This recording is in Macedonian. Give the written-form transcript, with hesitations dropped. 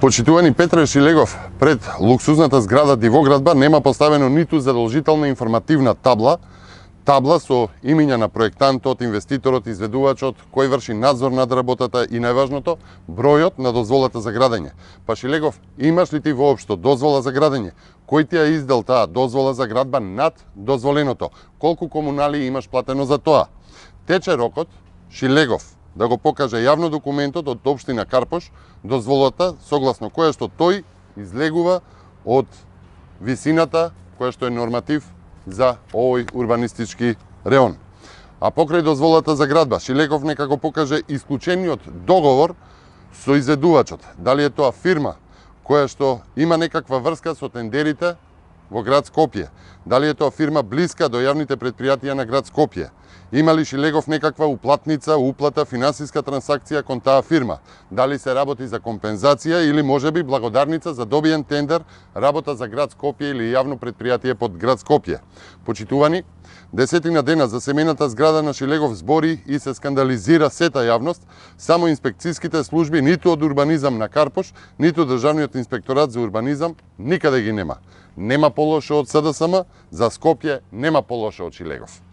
Почитувани Петре Шилегов, пред луксузната зграда Дивоградба нема поставено ниту задолжителна информативна табла со имиња на проектантот, инвеститорот, изведувачот, кој врши надзор над работата и најважното, бројот на дозволата за градење. Па Шилегов, имаш ли ти воопшто дозвола за градење? Кој ти ја издал таа дозвола за градба над дозволеното? Колку комунали имаш платено за тоа? Тече рокот Шилегов да го покаже јавно документот од општина Карпош, дозволата согласно која што тој излегува од висината која што е норматив за овој урбанистички реон. А покрај дозволата за градба, Шилегов нека го покаже исклучениот договор со изведувачот. Дали е тоа фирма која што има некаква врска со тендерите во град Скопје? Дали е тоа фирма блиска до јавните предпријатија на град Скопје? Има ли Шилегов некаква уплатница, уплата, финансиска трансакција кон таа фирма? Дали се работи за компензација или можеби благодарница за добиен тендер, работа за град Скопје или јавно предпријатие под град Скопје? Почитувани, десетина дена за семената зграда на Шилегов збори и се скандализира сета јавност, само инспекцијските служби ниту од урбанизам на Карпош, ниту Државниот инспекторат за урбанизам никаде ги нема. Нема полошо од СДСМ, за Скопје нема полошо од Шилегов.